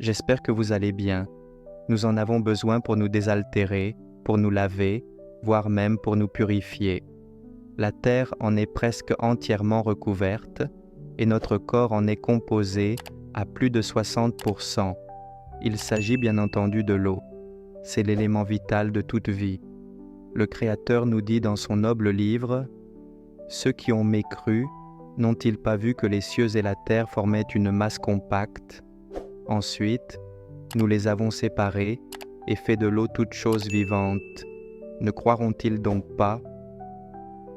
j'espère que vous allez bien. Nous en avons besoin pour nous désaltérer, pour nous laver, voire même pour nous purifier. La terre en est presque entièrement recouverte et notre corps en est composé à plus de 60%. Il s'agit bien entendu de l'eau. C'est l'élément vital de toute vie. Le Créateur nous dit dans son noble livre « Ceux qui ont mécru, n'ont-ils pas vu que les cieux et la terre formaient une masse compacte? Ensuite, nous les avons séparés et fait de l'eau toute chose vivante. Ne croiront-ils donc pas ?»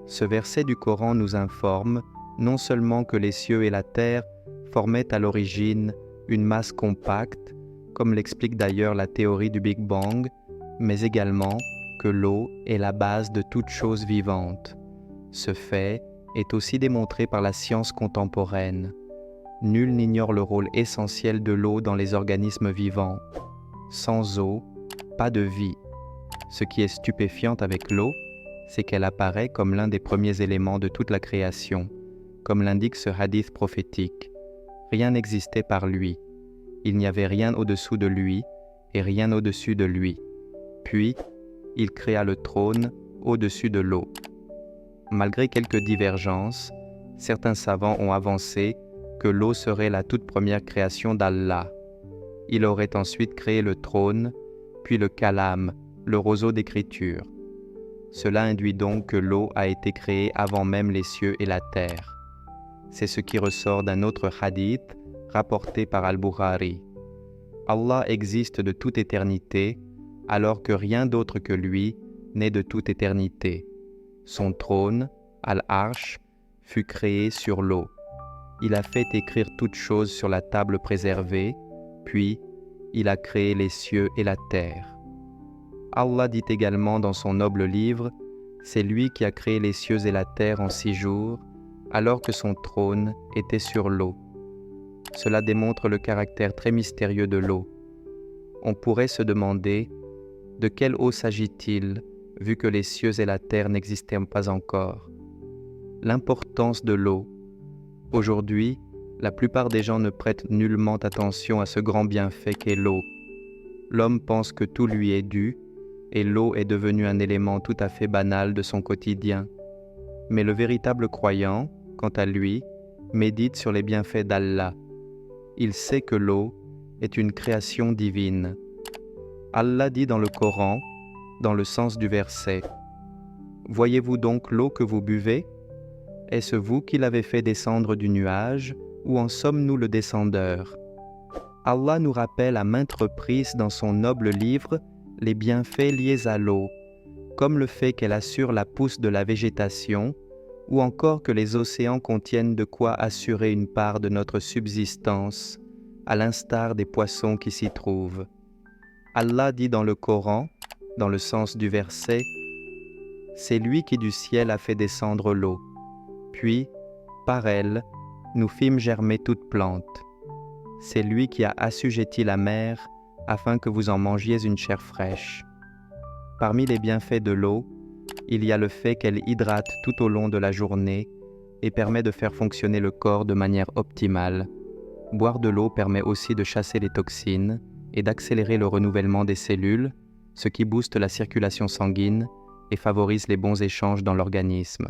Ce verset du Coran nous informe non seulement que les cieux et la terre formaient à l'origine une masse compacte, comme l'explique d'ailleurs la théorie du Big Bang, mais également que l'eau est la base de toute chose vivante. Ce fait est aussi démontré par la science contemporaine. Nul n'ignore le rôle essentiel de l'eau dans les organismes vivants. Sans eau, pas de vie. Ce qui est stupéfiant avec l'eau, c'est qu'elle apparaît comme l'un des premiers éléments de toute la création, comme l'indique ce hadith prophétique. Rien n'existait par lui. Il n'y avait rien au-dessous de lui et rien au-dessus de lui. Puis, il créa le trône au-dessus de l'eau. Malgré quelques divergences, certains savants ont avancé que l'eau serait la toute première création d'Allah. Il aurait ensuite créé le trône, puis le kalam, le roseau d'écriture. Cela induit donc que l'eau a été créée avant même les cieux et la terre. C'est ce qui ressort d'un autre hadith rapporté par Al-Bukhari. Allah existe de toute éternité, alors que rien d'autre que lui n'est de toute éternité. Son trône, Al-Arsh, fut créé sur l'eau. Il a fait écrire toutes choses sur la table préservée, puis il a créé les cieux et la terre. Allah dit également dans son noble livre, « C'est lui qui a créé les cieux et la terre en 6 jours, alors que son trône était sur l'eau. » Cela démontre le caractère très mystérieux de l'eau. On pourrait se demander, de quelle eau s'agit-il, vu que les cieux et la terre n'existaient pas encore? L'importance de l'eau. Aujourd'hui, la plupart des gens ne prêtent nullement attention à ce grand bienfait qu'est l'eau. L'homme pense que tout lui est dû, et l'eau est devenue un élément tout à fait banal de son quotidien. Mais le véritable croyant, quant à lui, médite sur les bienfaits d'Allah. Il sait que l'eau est une création divine. Allah dit dans le Coran, dans le sens du verset, « Voyez-vous donc l'eau que vous buvez? Est-ce vous qui l'avez fait descendre du nuage, ou en sommes-nous le descendeur ?» Allah nous rappelle à maintes reprises dans son noble livre les bienfaits liés à l'eau, comme le fait qu'elle assure la pousse de la végétation, ou encore que les océans contiennent de quoi assurer une part de notre subsistance, à l'instar des poissons qui s'y trouvent. Allah dit dans le Coran, dans le sens du verset, « C'est lui qui du ciel a fait descendre l'eau. Puis, par elle, nous fîmes germer toute plante. C'est lui qui a assujetti la mer afin que vous en mangiez une chair fraîche. » Parmi les bienfaits de l'eau, il y a le fait qu'elle hydrate tout au long de la journée et permet de faire fonctionner le corps de manière optimale. Boire de l'eau permet aussi de chasser les toxines et d'accélérer le renouvellement des cellules, ce qui booste la circulation sanguine et favorise les bons échanges dans l'organisme.